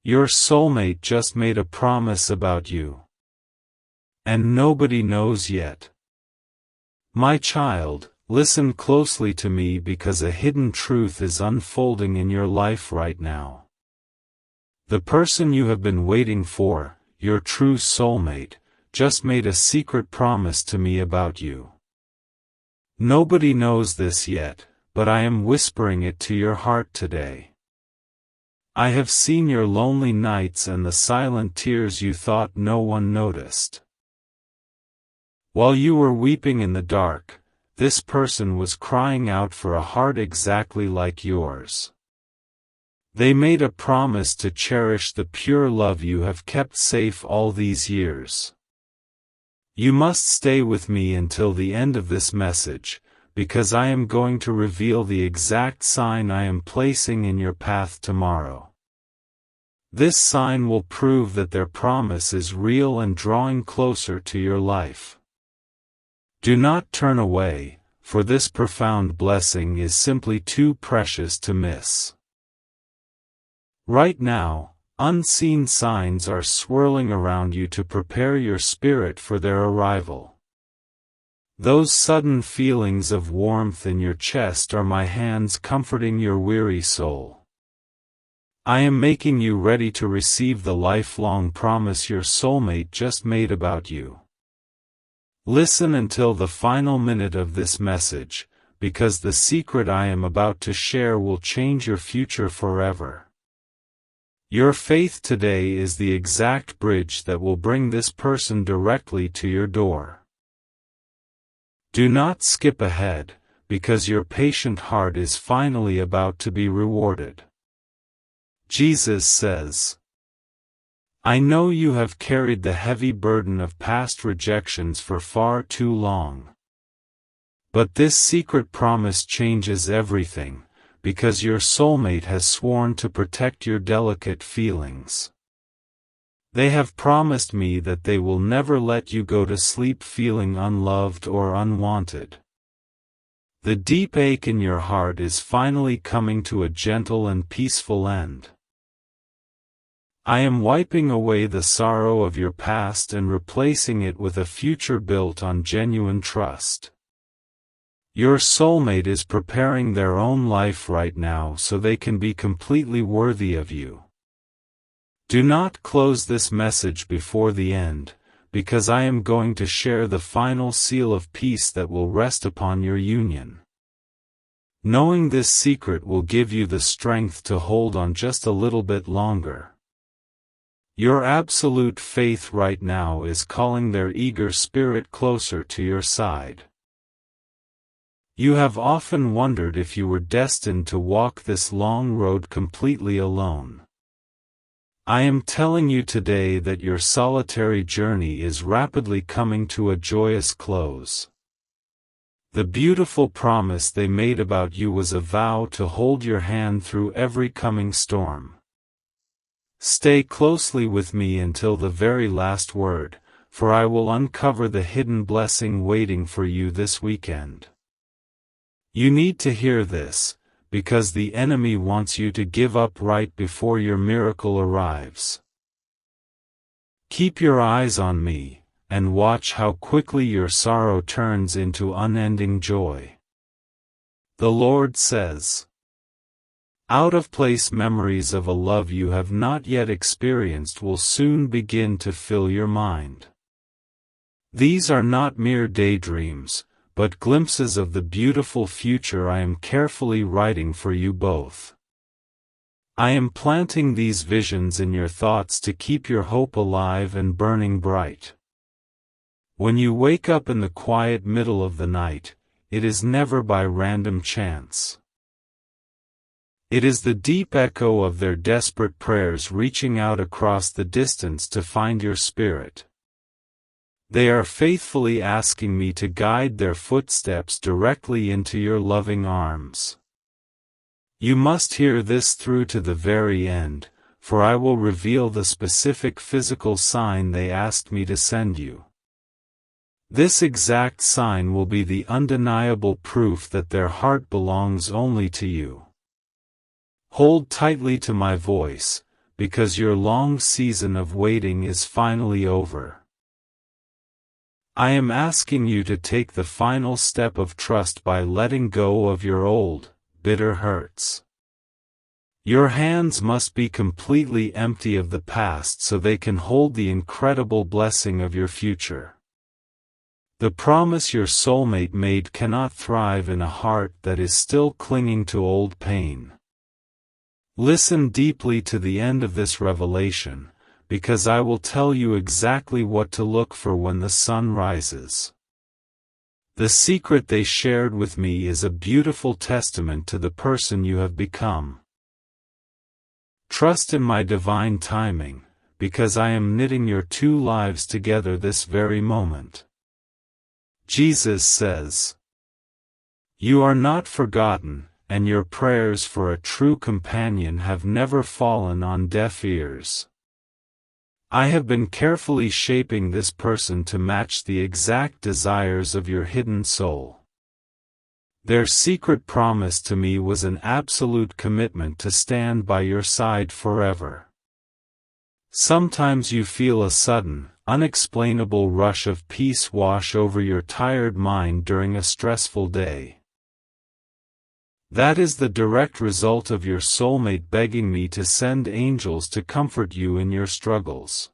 Your soulmate just made a promise about you. And nobody knows yet. My child, listen closely to me because a hidden truth is unfolding in your life right now. The person you have been waiting for, your true soulmate, just made a secret promise to me about you. Nobody knows this yet, but I am whispering it to your heart today. I have seen your lonely nights and the silent tears you thought no one noticed. While you were weeping in the dark, this person was crying out for a heart exactly like yours. They made a promise to cherish the pure love you have kept safe all these years. You must stay with me until the end of this message, because I am going to reveal the exact sign I am placing in your path tomorrow. This sign will prove that their promise is real and drawing closer to your life. Do not turn away, for this profound blessing is simply too precious to miss. Right now, unseen signs are swirling around you to prepare your spirit for their arrival. Those sudden feelings of warmth in your chest are my hands comforting your weary soul. I am making you ready to receive the lifelong promise your soulmate just made about you. Listen until the final minute of this message, because the secret I am about to share will change your future forever. Your faith today is the exact bridge that will bring this person directly to your door. Do not skip ahead, because your patient heart is finally about to be rewarded. Jesus says, I know you have carried the heavy burden of past rejections for far too long. But this secret promise changes everything, because your soulmate has sworn to protect your delicate feelings. They have promised me that they will never let you go to sleep feeling unloved or unwanted. The deep ache in your heart is finally coming to a gentle and peaceful end. I am wiping away the sorrow of your past and replacing it with a future built on genuine trust. Your soulmate is preparing their own life right now so they can be completely worthy of you. Do not close this message before the end, because I am going to share the final seal of peace that will rest upon your union. Knowing this secret will give you the strength to hold on just a little bit longer. Your absolute faith right now is calling their eager spirit closer to your side. You have often wondered if you were destined to walk this long road completely alone. I am telling you today that your solitary journey is rapidly coming to a joyous close. The beautiful promise they made about you was a vow to hold your hand through every coming storm. Stay closely with me until the very last word, for I will uncover the hidden blessing waiting for you this weekend. You need to hear this, because the enemy wants you to give up right before your miracle arrives. Keep your eyes on me, and watch how quickly your sorrow turns into unending joy. The Lord says, out-of-place memories of a love you have not yet experienced will soon begin to fill your mind. These are not mere daydreams, but glimpses of the beautiful future I am carefully writing for you both. I am planting these visions in your thoughts to keep your hope alive and burning bright. When you wake up in the quiet middle of the night, it is never by random chance. It is the deep echo of their desperate prayers reaching out across the distance to find your spirit. They are faithfully asking me to guide their footsteps directly into your loving arms. You must hear this through to the very end, for I will reveal the specific physical sign they asked me to send you. This exact sign will be the undeniable proof that their heart belongs only to you. Hold tightly to my voice, because your long season of waiting is finally over. I am asking you to take the final step of trust by letting go of your old, bitter hurts. Your hands must be completely empty of the past so they can hold the incredible blessing of your future. The promise your soulmate made cannot thrive in a heart that is still clinging to old pain. Listen deeply to the end of this revelation, because I will tell you exactly what to look for when the sun rises. The secret they shared with me is a beautiful testament to the person you have become. Trust in my divine timing, because I am knitting your two lives together this very moment. Jesus says, "You are not forgotten, and your prayers for a true companion have never fallen on deaf ears." I have been carefully shaping this person to match the exact desires of your hidden soul. Their secret promise to me was an absolute commitment to stand by your side forever. Sometimes you feel a sudden, unexplainable rush of peace wash over your tired mind during a stressful day. That is the direct result of your soulmate begging me to send angels to comfort you in your struggles.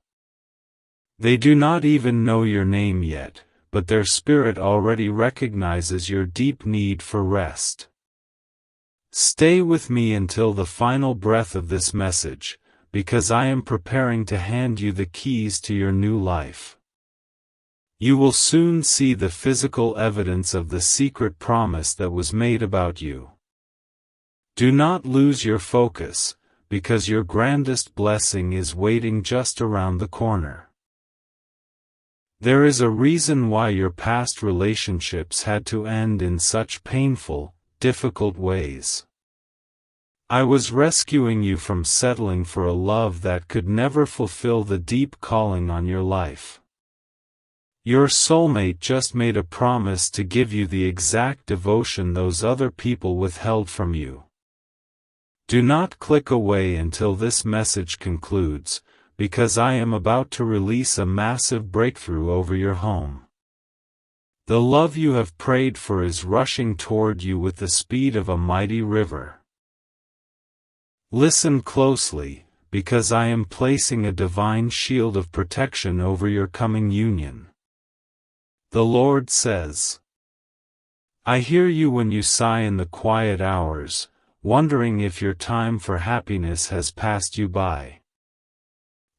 They do not even know your name yet, but their spirit already recognizes your deep need for rest. Stay with me until the final breath of this message, because I am preparing to hand you the keys to your new life. You will soon see the physical evidence of the secret promise that was made about you. Do not lose your focus, because your grandest blessing is waiting just around the corner. There is a reason why your past relationships had to end in such painful, difficult ways. I was rescuing you from settling for a love that could never fulfill the deep calling on your life. Your soulmate just made a promise to give you the exact devotion those other people withheld from you. Do not click away until this message concludes, because I am about to release a massive breakthrough over your home. The love you have prayed for is rushing toward you with the speed of a mighty river. Listen closely, because I am placing a divine shield of protection over your coming union. The Lord says, "I hear you when you sigh in the quiet hours, wondering if your time for happiness has passed you by.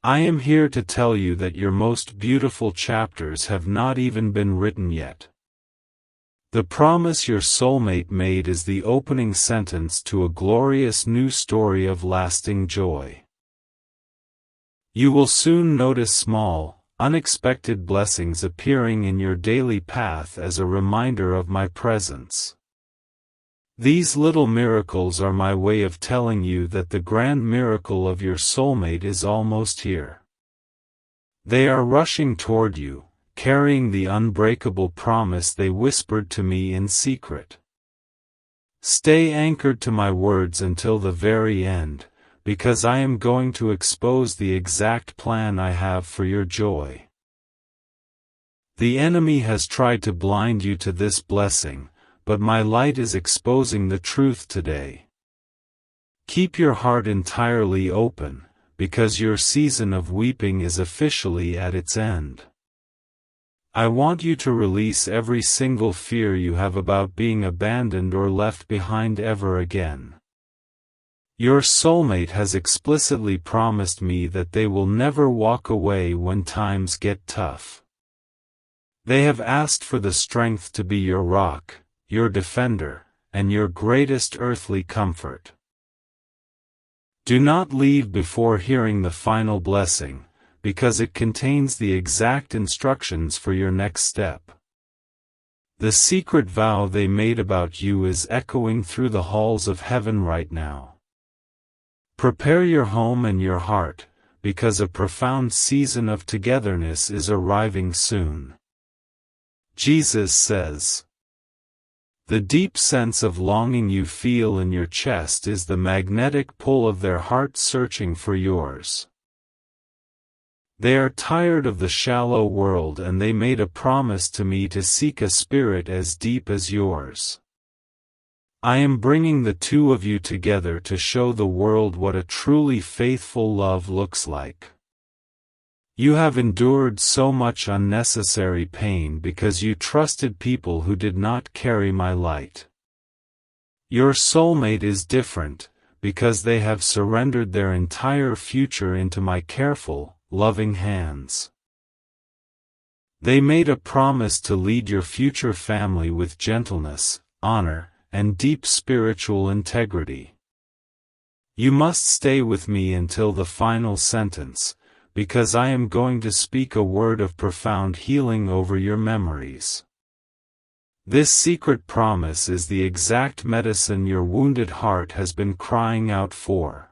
I am here to tell you that your most beautiful chapters have not even been written yet. The promise your soulmate made is the opening sentence to a glorious new story of lasting joy. You will soon notice small, unexpected blessings appearing in your daily path as a reminder of my presence. These little miracles are my way of telling you that the grand miracle of your soulmate is almost here. They are rushing toward you, carrying the unbreakable promise they whispered to me in secret. Stay anchored to my words until the very end, because I am going to expose the exact plan I have for your joy. The enemy has tried to blind you to this blessing, but my light is exposing the truth today. Keep your heart entirely open, because your season of weeping is officially at its end. I want you to release every single fear you have about being abandoned or left behind ever again. Your soulmate has explicitly promised me that they will never walk away when times get tough. They have asked for the strength to be your rock, your defender, and your greatest earthly comfort. Do not leave before hearing the final blessing, because it contains the exact instructions for your next step. The secret vow they made about you is echoing through the halls of heaven right now. Prepare your home and your heart, because a profound season of togetherness is arriving soon. Jesus says, The deep sense of longing you feel in your chest is the magnetic pull of their heart searching for yours. They are tired of the shallow world and they made a promise to me to seek a spirit as deep as yours. I am bringing the two of you together to show the world what a truly faithful love looks like. You have endured so much unnecessary pain because you trusted people who did not carry my light. Your soulmate is different, because they have surrendered their entire future into my careful, loving hands. They made a promise to lead your future family with gentleness, honor, and deep spiritual integrity. You must stay with me until the final sentence, because I am going to speak a word of profound healing over your memories. This secret promise is the exact medicine your wounded heart has been crying out for.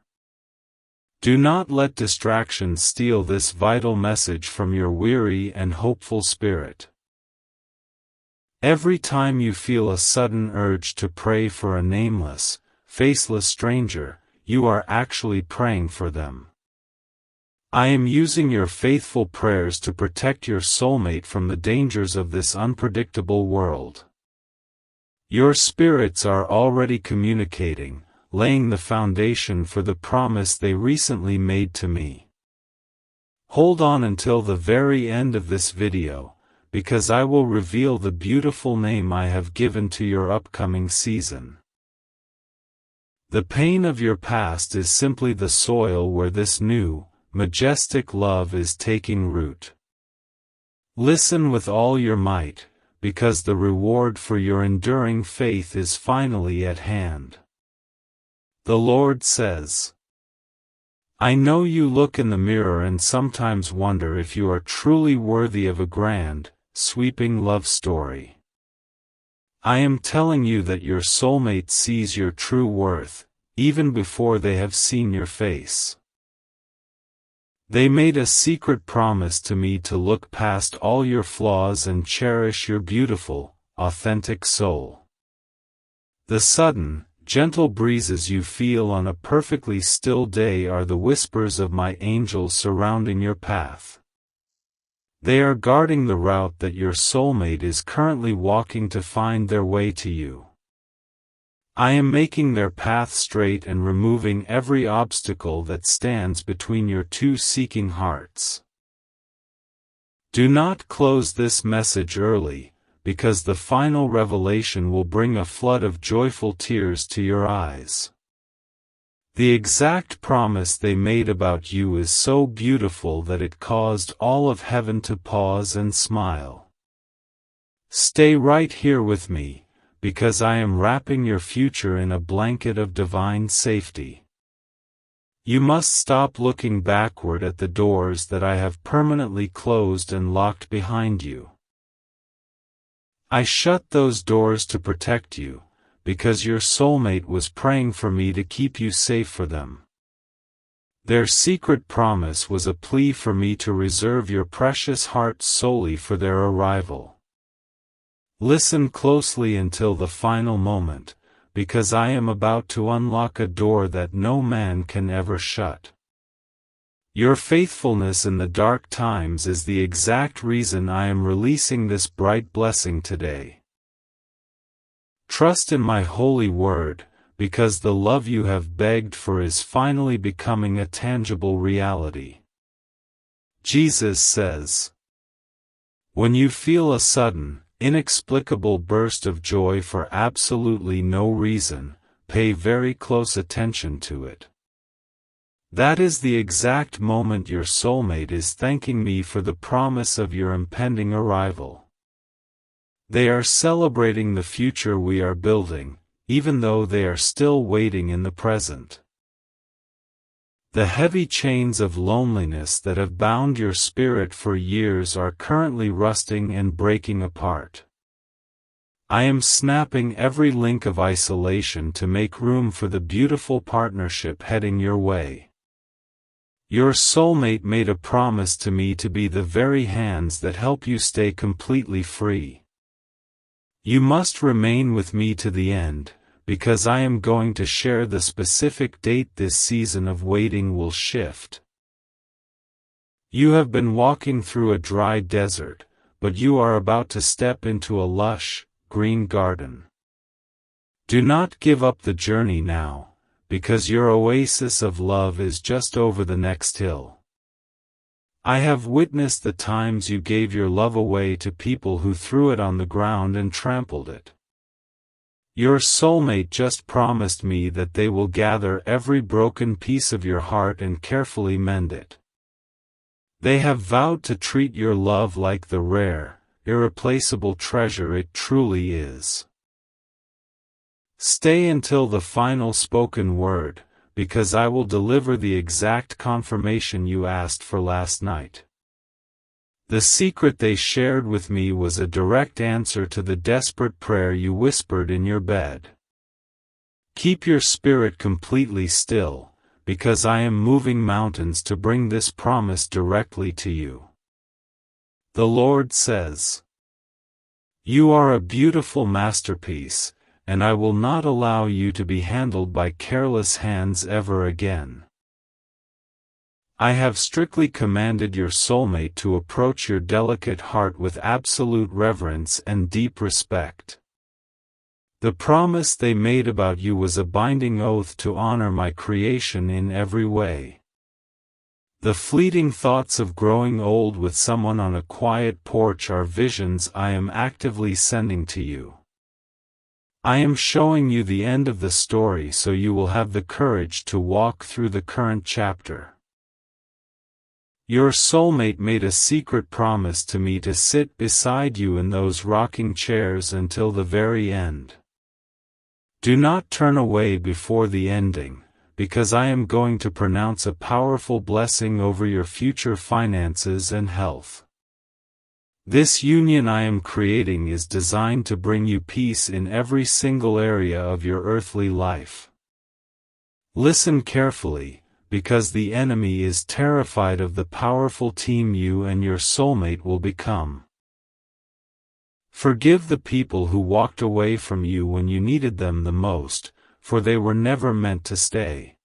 Do not let distractions steal this vital message from your weary and hopeful spirit. Every time you feel a sudden urge to pray for a nameless, faceless stranger, you are actually praying for them. I am using your faithful prayers to protect your soulmate from the dangers of this unpredictable world. Your spirits are already communicating, laying the foundation for the promise they recently made to me. Hold on until the very end of this video, because I will reveal the beautiful name I have given to your upcoming season. The pain of your past is simply the soil where this new, majestic love is taking root. Listen with all your might, because the reward for your enduring faith is finally at hand. The Lord says, I know you look in the mirror and sometimes wonder if you are truly worthy of a grand, sweeping love story. I am telling you that your soulmate sees your true worth, even before they have seen your face. They made a secret promise to me to look past all your flaws and cherish your beautiful, authentic soul. The sudden, gentle breezes you feel on a perfectly still day are the whispers of my angels surrounding your path. They are guarding the route that your soulmate is currently walking to find their way to you. I am making their path straight and removing every obstacle that stands between your two seeking hearts. Do not close this message early, because the final revelation will bring a flood of joyful tears to your eyes. The exact promise they made about you is so beautiful that it caused all of heaven to pause and smile. Stay right here with me, because I am wrapping your future in a blanket of divine safety. You must stop looking backward at the doors that I have permanently closed and locked behind you. I shut those doors to protect you, because your soulmate was praying for me to keep you safe for them. Their secret promise was a plea for me to reserve your precious heart solely for their arrival. Listen closely until the final moment, because I am about to unlock a door that no man can ever shut. Your faithfulness in the dark times is the exact reason I am releasing this bright blessing today. Trust in my holy word, because the love you have begged for is finally becoming a tangible reality. Jesus says, when you feel a sudden, inexplicable burst of joy for absolutely no reason, pay very close attention to it. That is the exact moment your soulmate is thanking me for the promise of your impending arrival. They are celebrating the future we are building, even though they are still waiting in the present. The heavy chains of loneliness that have bound your spirit for years are currently rusting and breaking apart. I am snapping every link of isolation to make room for the beautiful partnership heading your way. Your soulmate made a promise to me to be the very hands that help you stay completely free. You must remain with me to the end, because I am going to share the specific date this season of waiting will shift. You have been walking through a dry desert, but you are about to step into a lush, green garden. Do not give up the journey now, because your oasis of love is just over the next hill. I have witnessed the times you gave your love away to people who threw it on the ground and trampled it. Your soulmate just promised me that they will gather every broken piece of your heart and carefully mend it. They have vowed to treat your love like the rare, irreplaceable treasure it truly is. Stay until the final spoken word, because I will deliver the exact confirmation you asked for last night. The secret they shared with me was a direct answer to the desperate prayer you whispered in your bed. Keep your spirit completely still, because I am moving mountains to bring this promise directly to you. The Lord says, "You are a beautiful masterpiece, and I will not allow you to be handled by careless hands ever again. I have strictly commanded your soulmate to approach your delicate heart with absolute reverence and deep respect. The promise they made about you was a binding oath to honor my creation in every way. The fleeting thoughts of growing old with someone on a quiet porch are visions I am actively sending to you. I am showing you the end of the story so you will have the courage to walk through the current chapter. Your soulmate made a secret promise to me to sit beside you in those rocking chairs until the very end. Do not turn away before the ending, because I am going to pronounce a powerful blessing over your future finances and health. This union I am creating is designed to bring you peace in every single area of your earthly life. Listen carefully, because the enemy is terrified of the powerful team you and your soulmate will become. Forgive the people who walked away from you when you needed them the most, for they were never meant to stay.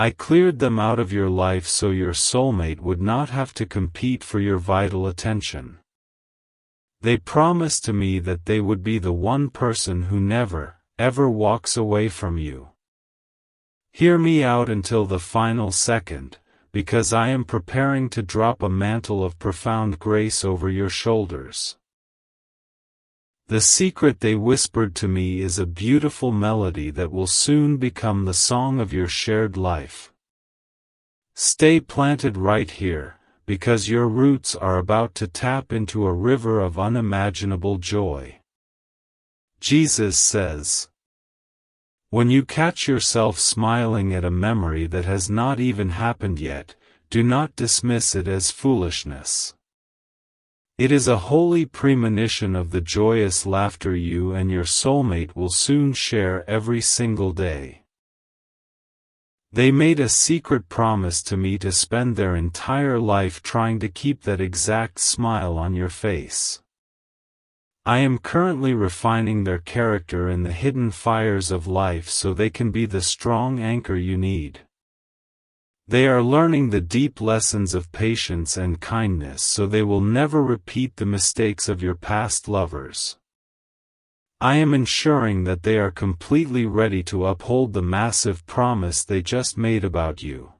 I cleared them out of your life so your soulmate would not have to compete for your vital attention. They promised to me that they would be the one person who never, ever walks away from you. Hear me out until the final second, because I am preparing to drop a mantle of profound grace over your shoulders. The secret they whispered to me is a beautiful melody that will soon become the song of your shared life. Stay planted right here, because your roots are about to tap into a river of unimaginable joy. Jesus says, "When you catch yourself smiling at a memory that has not even happened yet, do not dismiss it as foolishness. It is a holy premonition of the joyous laughter you and your soulmate will soon share every single day." They made a secret promise to me to spend their entire life trying to keep that exact smile on your face. I am currently refining their character in the hidden fires of life so they can be the strong anchor you need. They are learning the deep lessons of patience and kindness so they will never repeat the mistakes of your past lovers. I am ensuring that they are completely ready to uphold the massive promise they just made about you.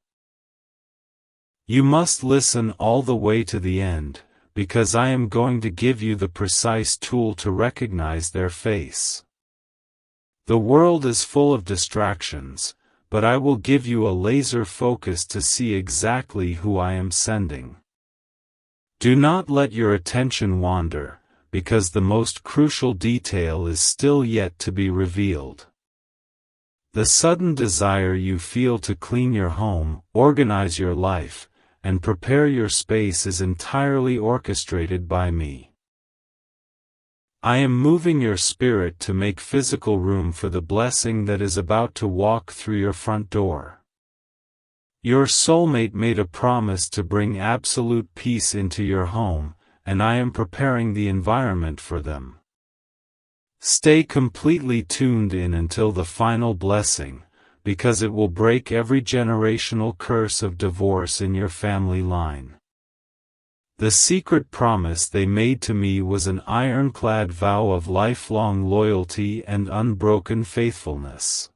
You must listen all the way to the end, because I am going to give you the precise tool to recognize their face. The world is full of distractions, but I will give you a laser focus to see exactly who I am sending. Do not let your attention wander, because the most crucial detail is still yet to be revealed. The sudden desire you feel to clean your home, organize your life, and prepare your space is entirely orchestrated by me. I am moving your spirit to make physical room for the blessing that is about to walk through your front door. Your soulmate made a promise to bring absolute peace into your home, and I am preparing the environment for them. Stay completely tuned in until the final blessing, because it will break every generational curse of divorce in your family line. The secret promise they made to me was an ironclad vow of lifelong loyalty and unbroken faithfulness.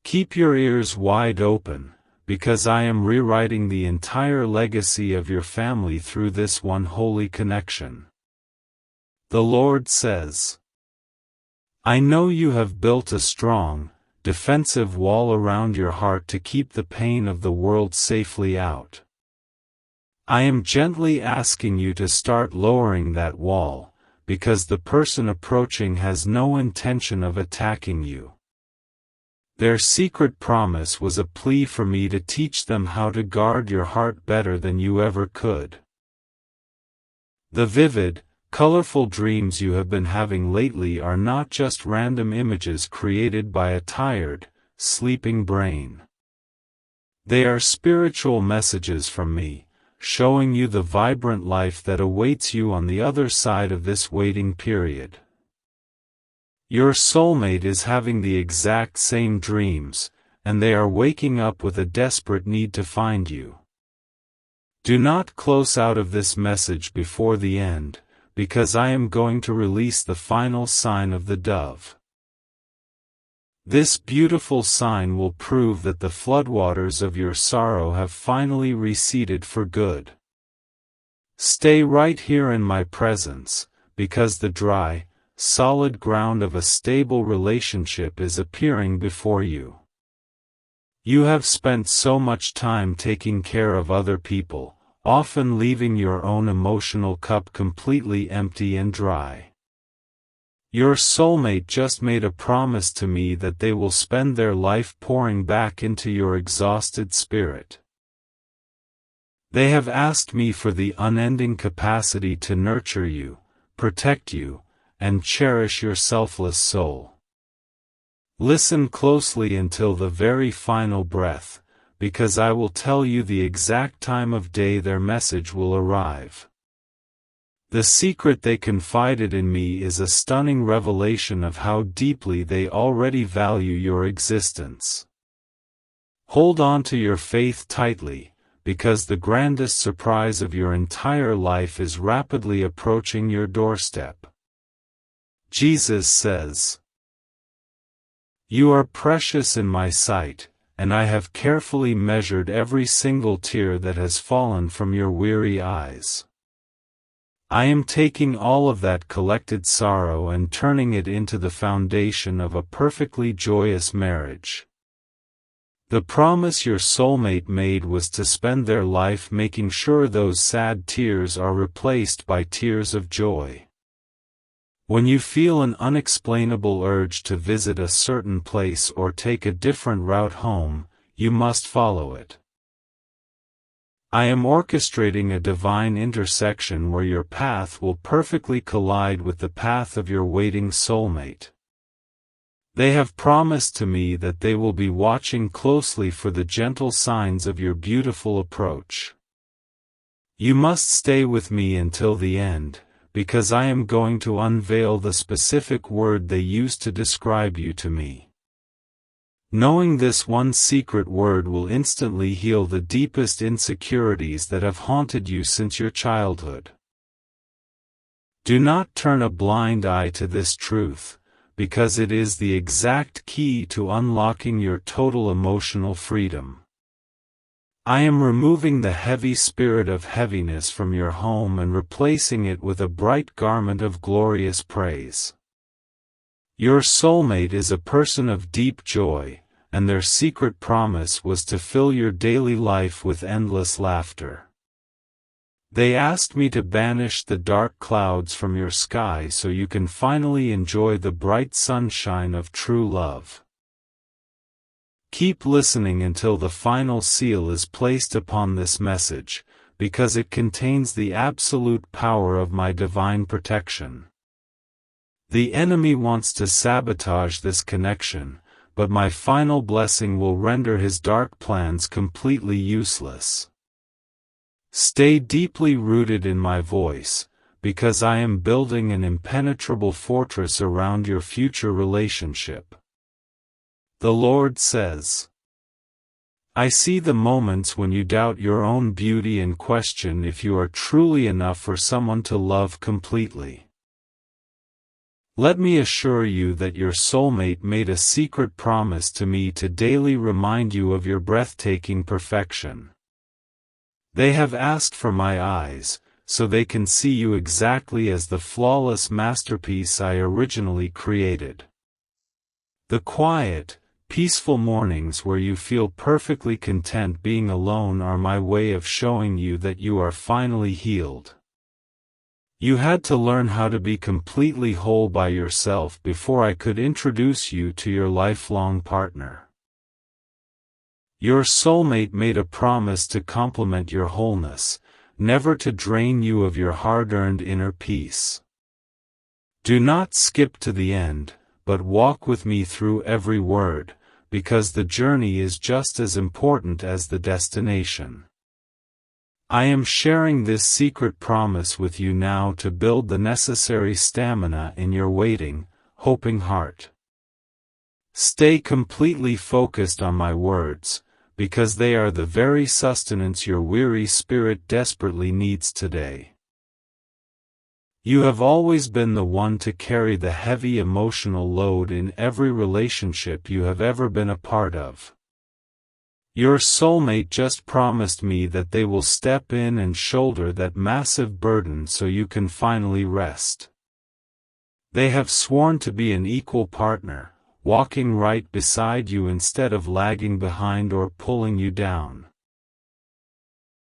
Keep your ears wide open, because I am rewriting the entire legacy of your family through this one holy connection. The Lord says, I know you have built a strong, defensive wall around your heart to keep the pain of the world safely out. I am gently asking you to start lowering that wall, because the person approaching has no intention of attacking you. Their secret promise was a plea for me to teach them how to guard your heart better than you ever could. The vivid, colorful dreams you have been having lately are not just random images created by a tired, sleeping brain. They are spiritual messages from me, showing you the vibrant life that awaits you on the other side of this waiting period. Your soulmate is having the exact same dreams, and they are waking up with a desperate need to find you. Do not close out of this message before the end, because I am going to release the final sign of the dove. This beautiful sign will prove that the floodwaters of your sorrow have finally receded for good. Stay right here in my presence, because the dry, solid ground of a stable relationship is appearing before you. You have spent so much time taking care of other people, often leaving your own emotional cup completely empty and dry. Your soulmate just made a promise to me that they will spend their life pouring back into your exhausted spirit. They have asked me for the unending capacity to nurture you, protect you, and cherish your selfless soul. Listen closely until the very final breath, because I will tell you the exact time of day their message will arrive. The secret they confided in me is a stunning revelation of how deeply they already value your existence. Hold on to your faith tightly, because the grandest surprise of your entire life is rapidly approaching your doorstep. Jesus says, You are precious in my sight, and I have carefully measured every single tear that has fallen from your weary eyes. I am taking all of that collected sorrow and turning it into the foundation of a perfectly joyous marriage. The promise your soulmate made was to spend their life making sure those sad tears are replaced by tears of joy. When you feel an unexplainable urge to visit a certain place or take a different route home, you must follow it. I am orchestrating a divine intersection where your path will perfectly collide with the path of your waiting soulmate. They have promised to me that they will be watching closely for the gentle signs of your beautiful approach. You must stay with me until the end, because I am going to unveil the specific word they used to describe you to me. Knowing this one secret word will instantly heal the deepest insecurities that have haunted you since your childhood. Do not turn a blind eye to this truth, because it is the exact key to unlocking your total emotional freedom. I am removing the heavy spirit of heaviness from your home and replacing it with a bright garment of glorious praise. Your soulmate is a person of deep joy, and their secret promise was to fill your daily life with endless laughter. They asked me to banish the dark clouds from your sky so you can finally enjoy the bright sunshine of true love. Keep listening until the final seal is placed upon this message, because it contains the absolute power of my divine protection. The enemy wants to sabotage this connection, but my final blessing will render his dark plans completely useless. Stay deeply rooted in my voice, because I am building an impenetrable fortress around your future relationship. The Lord says, I see the moments when you doubt your own beauty and question if you are truly enough for someone to love completely. Let me assure you that your soulmate made a secret promise to me to daily remind you of your breathtaking perfection. They have asked for my eyes, so they can see you exactly as the flawless masterpiece I originally created. The quiet, peaceful mornings where you feel perfectly content being alone are my way of showing you that you are finally healed. You had to learn how to be completely whole by yourself before I could introduce you to your lifelong partner. Your soulmate made a promise to complement your wholeness, never to drain you of your hard-earned inner peace. Do not skip to the end, but walk with me through every word, because the journey is just as important as the destination. I am sharing this secret promise with you now to build the necessary stamina in your waiting, hoping heart. Stay completely focused on my words, because they are the very sustenance your weary spirit desperately needs today. You have always been the one to carry the heavy emotional load in every relationship you have ever been a part of. Your soulmate just promised me that they will step in and shoulder that massive burden so you can finally rest. They have sworn to be an equal partner, walking right beside you instead of lagging behind or pulling you down.